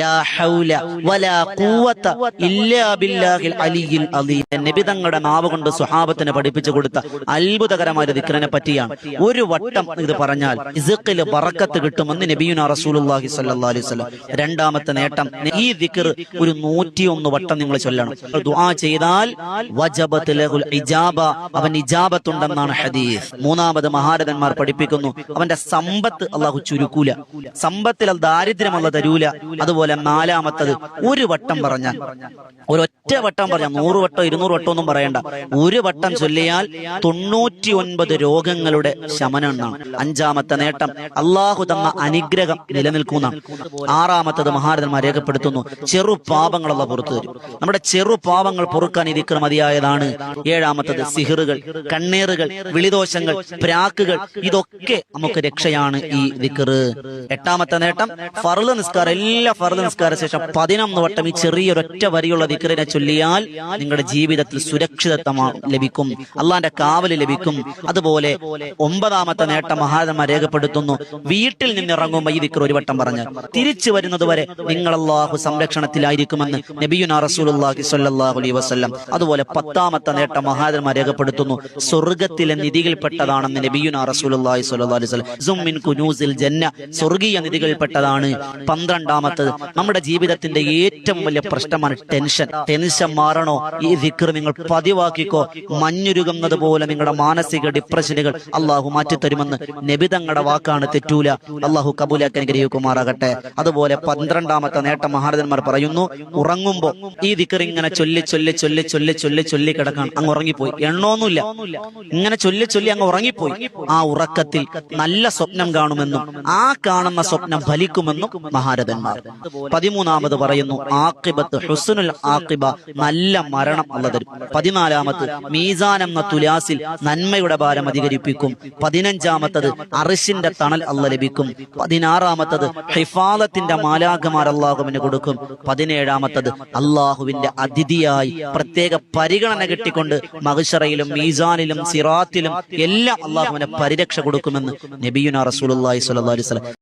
ലാ ഹൗല വലാ ഖുവത ഇല്ലാ ബില്ലാഹിൽ അലിയിൽ അലീം. നബി തങ്ങളുടെ നാവ് കൊണ്ട് സ്വഹാബത്തിനെ പഠിപ്പിച്ചു കൊടുത്ത അത്ഭുതകരമായ ദിക്റിനെ പറ്റിയാണ്. ഒരു വട്ടം ഇത് പറഞ്ഞാൽ റിസ്ഖിൽ ബറക്കത്ത് കിട്ടുമെന്ന് നബിയുനാ റസൂലുള്ളാഹി സ്വല്ലല്ലാഹു അലൈഹി വസല്ലം. രണ്ടാമത്തെ നേട്ടം, ഈ ദിക്ർ ഒരു 101 വട്ടം നിങ്ങൾ ചൊല്ലണം. ദുആ ചെയ്താൽ വജബത് ലഹുൽ ഇജാബ, അവൻ ഇജാബത്തുണ്ടെന്നാണ് ഹദീസ്. മൂന്നാമത് മഹാരഥന്മാർ പഠിപ്പിക്കുന്നു, അവന്റെ സമ്പത്ത് അല്ലാഹു ചുരുക്കൂല, സമ്പത്തിൽ ദാരിദ്ര്യം അല്ലാഹു തരൂല. അതുപോലെ നാലാമത്തത്, ഒരു വട്ടം പറഞ്ഞാൽ, ഒരൊറ്റ വട്ടം പറഞ്ഞാൽ 100 വട്ടം 200 വട്ടം ഒന്നും പറയണ്ട, ഒരു വട്ടം ചൊല്ലിയാൽ 99 രോഗങ്ങളുടെ ശമനം എന്നാണ്. അഞ്ചാമത്തെ നേട്ടം, അള്ളാഹു തന്ന അനുഗ്രഹം നിലനിൽക്കുന്ന. ആറാമത്തത് മഹാരഥന്മാർ രേഖപ്പെടുത്തുന്നു, ചെറു പാപങ്ങളുള്ള പുറത്തു തരും. നമ്മുടെ ചെറു പാപങ്ങൾ പൊറുക്കാൻ ഈ ദിക്ർ മതിയായതാണ്. ഏഴാമത്തത്, സിഹിറുകൾ, കണ്ണേറുകൾ, വിളിദോഷങ്ങൾ, പ്രാക്കുകൾ, ഇതൊക്കെ നമുക്ക് രക്ഷയാണ് ഈ ദിക്ർ. എട്ടാമത്തെ നേട്ടം, ഫർള് നിസ്കാരം, എല്ലാ ഫർള് നിസ്കാര ശേഷം 11 വട്ടം ഈ ചെറിയൊരൊറ്റ വരിയുള്ള ദിക്റിനെ ചൊല്ലിയാൽ നിങ്ങളുടെ ജീവിതത്തിൽ സുരക്ഷിതത്വം ലഭിക്കും, അള്ളാന്റെ കാവല് ലഭിക്കും. അതുപോലെ 9ാമത്തെ നേട്ടം മഹാരഥന്മാർ രേഖപ്പെടുത്തുന്നു, വീട്ടിൽ നിന്നിറങ്ങുമ്പോൾ ഈ ദിക്ർ ഒരു വട്ടം പറഞ്ഞാൽ തിരിച്ചു വരുന്നത് വരെ നിങ്ങൾ അല്ലാഹു സംരക്ഷണത്തിലായിരിക്കുമെന്ന് നബിയുനാ റസൂലുള്ളാഹി സ്വല്ലല്ലാഹു അലൈഹി വസല്ലം. അതുപോലെ 10ാമത്തെ നേട്ടം മഹാരഥന്മാർ രേഖപ്പെടുത്തുന്നു, സ്വർഗ്ഗത്തിലെ നിധികളിൽപ്പെട്ടതാണെന്ന് നബിയുനാ റസൂലുള്ളാഹി സ്വല്ലല്ലാഹു അലൈഹി വസല്ലം. സുമ്മിൻ കുനൂസിൽ ജന്ന, സ്വർഗീയ നിധികളിൽപ്പെട്ടതാണ്. 12ാമത്തത്, നമ്മുടെ ജീവിതത്തിന്റെ ഏറ്റവും വലിയ പ്രശ്നമാണ് ടെൻഷൻ. ടെൻഷൻ മാറണോ? ഈ ദിക്ർ നിങ്ങൾ പതിവാക്കിക്കോ. മഞ്ഞുരുകുന്നത് പോലെ നിങ്ങളുടെ മാനസിക ഡിപ്രഷനുകൾ അള്ളാഹു മാറ്റിത്തരുമെന്ന് നബി തങ്ങളുടെ വാക്കാണ്, തെറ്റൂല. അള്ളാഹു കബൂലാക്കി അനുഗ്രഹിക്കുമാറാകട്ടെ. അതുപോലെ 12ാമത്തെ നേട്ടം മഹാരഥന്മാർ പറയുന്നു, ഉറങ്ങുമ്പോ ഈ ദിക്ർ ഇങ്ങനെ ചൊല്ലി ചൊല്ലി ചൊല്ലി ചൊല്ലി ചൊല്ലി ചൊല്ലി കിടക്കാൻ, അങ്ങ് ഉറങ്ങിപ്പോയി, എണ്ണമൊന്നുമില്ല, ഇങ്ങനെ ചൊല്ലി ചൊല്ലി അങ്ങ് ഉറങ്ങിപ്പോയി. ആ ഉറക്കത്തിൽ നല്ല സ്വപ്നം കാണുമെന്നും ആ കാണുന്ന സ്വപ്നം ഫലിക്കുമെന്നും മഹാരഥന്മാർ. 13ാമത് പറയുന്നു, ആഖിബത്ത് ഹുസ്നുൽ ആഖിബ, നല്ല മരണം അല്ലാഹു തരും. 14ാമത്, മീസാൻ എന്ന തുലാസിൽ നന്മയുടെ ഭാരം അധികരിപ്പിക്കും. 15ാമത്തത്, അർശിന്റെ തണൽ അല്ലാഹു ലഭിക്കും. 16ാമത്തത്, ഹിഫാലത്തിന്റെ മാലാഖമാർ അല്ലാഹുവിന് കൊടുക്കും. 17ാമത്തത്, അല്ലാഹുവിന്റെ അതിഥിയായി പ്രത്യേക പരിഗണന കിട്ടിക്കൊണ്ട് മഹ്ശറയിലും മീസാനിലും സിറാത്തിലും എല്ലാം അല്ലാഹുവിനെ പരിരക്ഷ കൊടുക്കുമെന്ന് നബിയുനാ റസൂലുള്ളാഹി സ്വല്ലല്ലാഹു അലൈഹി വസല്ലം.